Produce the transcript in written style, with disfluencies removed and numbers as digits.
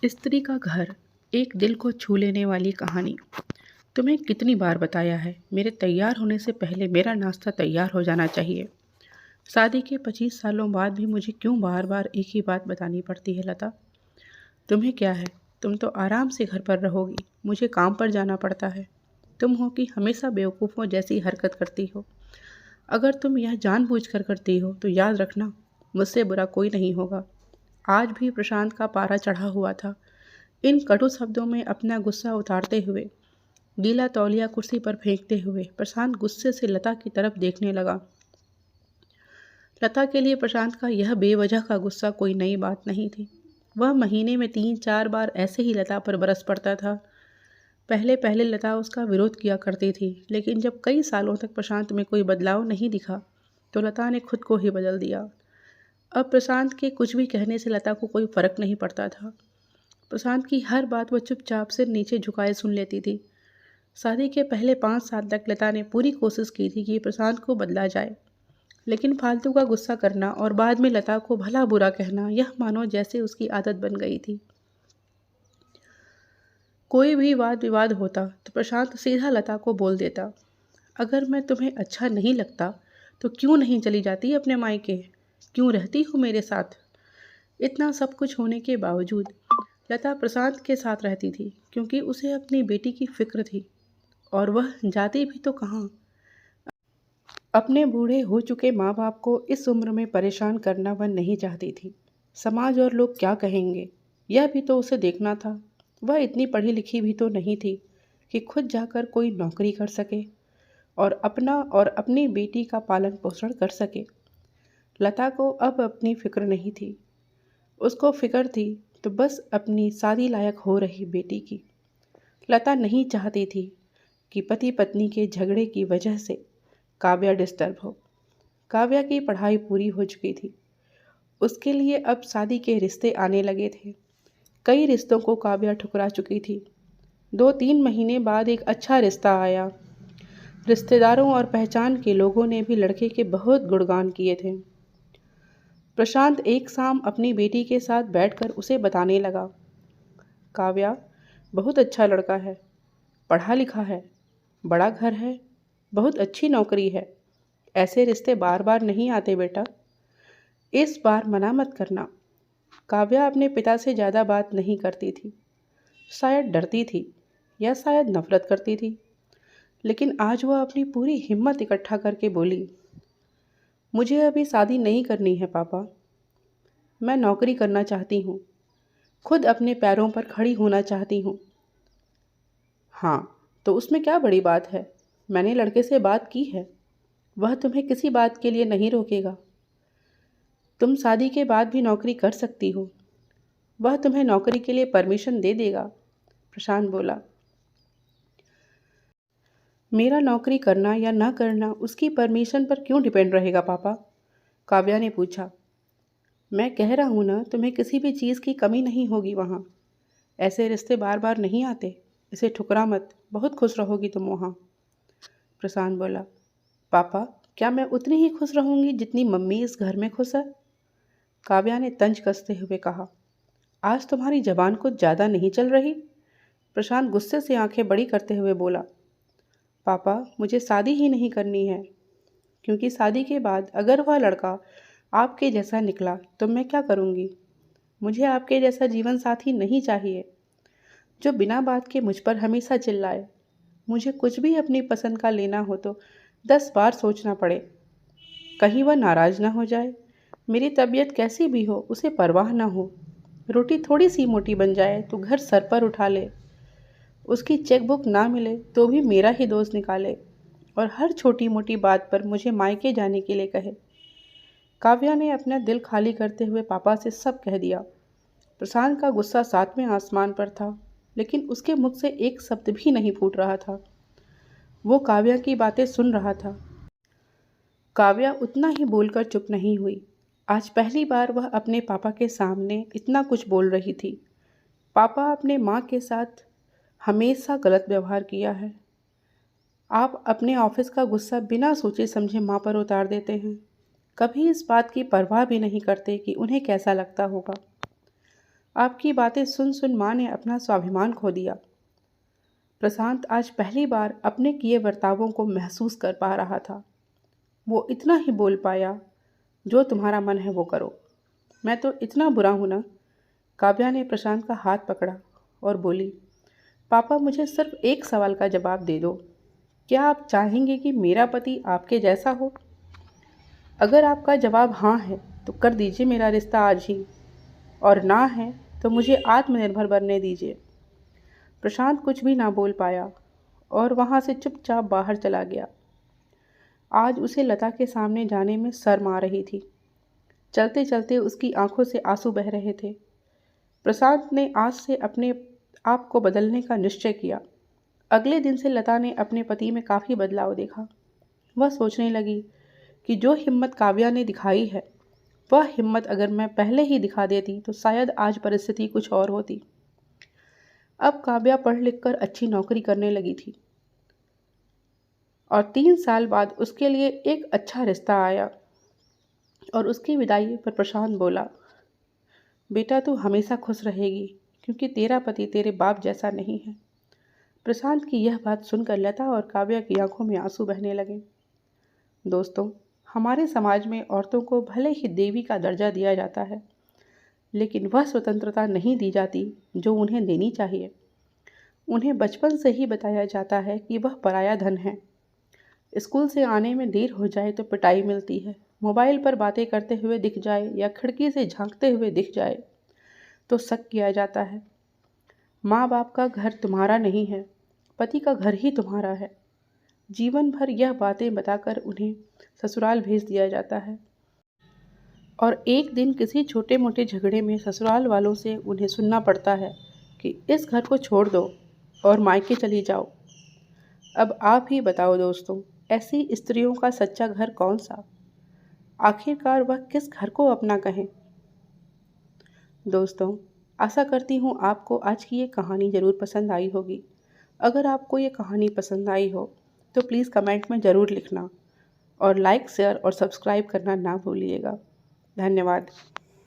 स्त्री का घर, एक दिल को छू लेने वाली कहानी। तुम्हें कितनी बार बताया है, मेरे तैयार होने से पहले मेरा नाश्ता तैयार हो जाना चाहिए। शादी के 25 सालों बाद भी मुझे क्यों बार बार एक ही बात बतानी पड़ती है लता? तुम्हें क्या है? तुम तो आराम से घर पर रहोगी, मुझे काम पर जाना पड़ता है। तुम हो कि हमेशा बेवकूफ़ों जैसी हरकत करती हो। अगर तुम यह जानबूझकर करती हो तो याद रखना, मुझसे बुरा कोई नहीं होगा। आज भी प्रशांत का पारा चढ़ा हुआ था। इन कटु शब्दों में अपना गुस्सा उतारते हुए, गीला तौलिया कुर्सी पर फेंकते हुए प्रशांत गुस्से से लता की तरफ देखने लगा। लता के लिए प्रशांत का यह बेवजह का गुस्सा कोई नई बात नहीं थी। वह महीने में 3-4 बार ऐसे ही लता पर बरस पड़ता था। पहले पहले लता उसका विरोध किया करती थी, लेकिन जब कई सालों तक प्रशांत में कोई बदलाव नहीं दिखा तो लता ने खुद को ही बदल दिया। अब प्रशांत के कुछ भी कहने से लता को कोई फर्क नहीं पड़ता था। प्रशांत की हर बात वह चुपचाप सिर नीचे झुकाए सुन लेती थी। शादी के पहले 5 साल तक लता ने पूरी कोशिश की थी कि प्रशांत को बदला जाए, लेकिन फालतू का गुस्सा करना और बाद में लता को भला बुरा कहना, यह मानो जैसे उसकी आदत बन गई थी। कोई भी वाद विवाद होता तो प्रशांत सीधा लता को बोल देता, अगर मैं तुम्हें अच्छा नहीं लगता तो क्यों नहीं चली जाती अपने मायके? क्यों रहती हो मेरे साथ? इतना सब कुछ होने के बावजूद लता प्रशांत के साथ रहती थी, क्योंकि उसे अपनी बेटी की फिक्र थी। और वह जाती भी तो कहाँ? अपने बूढ़े हो चुके माँ बाप को इस उम्र में परेशान करना वह नहीं चाहती थी। समाज और लोग क्या कहेंगे, यह भी तो उसे देखना था। वह इतनी पढ़ी लिखी भी तो नहीं थी कि खुद जाकर कोई नौकरी कर सके और अपना और अपनी बेटी का पालन पोषण कर सके। लता को अब अपनी फिक्र नहीं थी। उसको फिक्र थी तो बस अपनी शादी लायक हो रही बेटी की। लता नहीं चाहती थी कि पति पत्नी के झगड़े की वजह से काव्या डिस्टर्ब हो। काव्या की पढ़ाई पूरी हो चुकी थी। उसके लिए अब शादी के रिश्ते आने लगे थे। कई रिश्तों को काव्या ठुकरा चुकी थी। 2-3 महीने बाद एक अच्छा रिश्ता आया। रिश्तेदारों और पहचान के लोगों ने भी लड़के के बहुत गुणगान किए थे। प्रशांत एक शाम अपनी बेटी के साथ बैठकर उसे बताने लगा, काव्या, बहुत अच्छा लड़का है, पढ़ा लिखा है, बड़ा घर है, बहुत अच्छी नौकरी है। ऐसे रिश्ते बार बार नहीं आते बेटा। इस बार मना मत करना। काव्या अपने पिता से ज़्यादा बात नहीं करती थी। शायद डरती थी या शायद नफरत करती थी, लेकिन आज वह अपनी पूरी हिम्मत इकट्ठा करके बोली, मुझे अभी शादी नहीं करनी है पापा। मैं नौकरी करना चाहती हूँ, खुद अपने पैरों पर खड़ी होना चाहती हूँ। हाँ, तो उसमें क्या बड़ी बात है? मैंने लड़के से बात की है, वह तुम्हें किसी बात के लिए नहीं रोकेगा। तुम शादी के बाद भी नौकरी कर सकती हो, वह तुम्हें नौकरी के लिए परमिशन दे देगा। प्रशांत बोला, मेरा नौकरी करना या ना करना उसकी परमिशन पर क्यों डिपेंड रहेगा पापा? काव्या ने पूछा। मैं कह रहा हूँ ना, तुम्हें किसी भी चीज़ की कमी नहीं होगी वहाँ। ऐसे रिश्ते बार बार नहीं आते, इसे ठुकरा मत, बहुत खुश रहोगी तुम वहाँ। प्रशांत बोला, पापा, क्या मैं उतनी ही खुश रहूँगी जितनी मम्मी इस घर में खुश है? काव्या ने तंज कसते हुए कहा, आज तुम्हारी जबान कुछ ज़्यादा नहीं चल रही? प्रशांत गुस्से से आंखें बड़ी करते हुए बोला, पापा, मुझे शादी ही नहीं करनी है, क्योंकि शादी के बाद अगर वह लड़का आपके जैसा निकला तो मैं क्या करूँगी? मुझे आपके जैसा जीवन साथी नहीं चाहिए, जो बिना बात के मुझ पर हमेशा चिल्लाए। मुझे कुछ भी अपनी पसंद का लेना हो तो 10 बार सोचना पड़े। कहीं वह नाराज़ ना हो जाए। मेरी तबीयत कैसी भी हो उसे परवाह ना हो। रोटी थोड़ी सी मोटी बन जाए तो घर सर पर उठा ले। उसकी चेकबुक ना मिले तो भी मेरा ही दोस्त निकाले और हर छोटी मोटी बात पर मुझे मायके जाने के लिए कहे। काव्या ने अपना दिल खाली करते हुए पापा से सब कह दिया। प्रशांत का गुस्सा 7वें आसमान पर था, लेकिन उसके मुख से एक शब्द भी नहीं फूट रहा था। वो काव्या की बातें सुन रहा था। काव्या उतना ही बोलकर चुप नहीं हुई। आज पहली बार वह अपने पापा के सामने इतना कुछ बोल रही थी। पापा, अपने माँ के साथ हमेशा गलत व्यवहार किया है। आप अपने ऑफिस का गुस्सा बिना सोचे समझे माँ पर उतार देते हैं। कभी इस बात की परवाह भी नहीं करते कि उन्हें कैसा लगता होगा। आपकी बातें सुन सुन माँ ने अपना स्वाभिमान खो दिया। प्रशांत आज पहली बार अपने किए बर्तावों को महसूस कर पा रहा था। वो इतना ही बोल पाया, जो तुम्हारा मन है वो करो। मैं तो इतना बुरा हूँ ना। काव्या ने प्रशांत का हाथ पकड़ा और बोली, पापा मुझे सिर्फ एक सवाल का जवाब दे दो। क्या आप चाहेंगे कि मेरा पति आपके जैसा हो? अगर आपका जवाब हाँ है तो कर दीजिए मेरा रिश्ता आज ही, और ना है तो मुझे आत्मनिर्भर बनने दीजिए। प्रशांत कुछ भी ना बोल पाया और वहाँ से चुपचाप बाहर चला गया। आज उसे लता के सामने जाने में शर्म आ रही थी। चलते चलते उसकी आंखों से आंसू बह रहे थे। प्रशांत ने आज से अपने आप को बदलने का निश्चय किया। अगले दिन से लता ने अपने पति में काफ़ी बदलाव देखा। वह सोचने लगी कि जो हिम्मत काव्या ने दिखाई है, वह हिम्मत अगर मैं पहले ही दिखा देती तो शायद आज परिस्थिति कुछ और होती। अब काव्या पढ़ लिख कर अच्छी नौकरी करने लगी थी और 3 साल बाद उसके लिए एक अच्छा रिश्ता आया। और उसकी विदाई पर प्रशांत बोला, बेटा तू हमेशा खुश रहेगी क्योंकि तेरा पति तेरे बाप जैसा नहीं है। प्रशांत की यह बात सुनकर लता और काव्या की आंखों में आंसू बहने लगे। दोस्तों, हमारे समाज में औरतों को भले ही देवी का दर्जा दिया जाता है, लेकिन वह स्वतंत्रता नहीं दी जाती जो उन्हें देनी चाहिए। उन्हें बचपन से ही बताया जाता है कि वह पराया धन है। स्कूल से आने में देर हो जाए तो पिटाई मिलती है। मोबाइल पर बातें करते हुए दिख जाए या खिड़की से झांकते हुए दिख जाए तो शक किया जाता है। माँ बाप का घर तुम्हारा नहीं है, पति का घर ही तुम्हारा है। जीवन भर यह बातें बताकर उन्हें ससुराल भेज दिया जाता है और एक दिन किसी छोटे मोटे झगड़े में ससुराल वालों से उन्हें सुनना पड़ता है कि इस घर को छोड़ दो और मायके चली जाओ। अब आप ही बताओ दोस्तों, ऐसी स्त्रियों का सच्चा घर कौन सा? आखिरकार वह किस घर को अपना कहें? दोस्तों, आशा करती हूँ आपको आज की ये कहानी ज़रूर पसंद आई होगी। अगर आपको ये कहानी पसंद आई हो तो प्लीज़ कमेंट में ज़रूर लिखना और लाइक, शेयर और सब्सक्राइब करना ना भूलिएगा। धन्यवाद।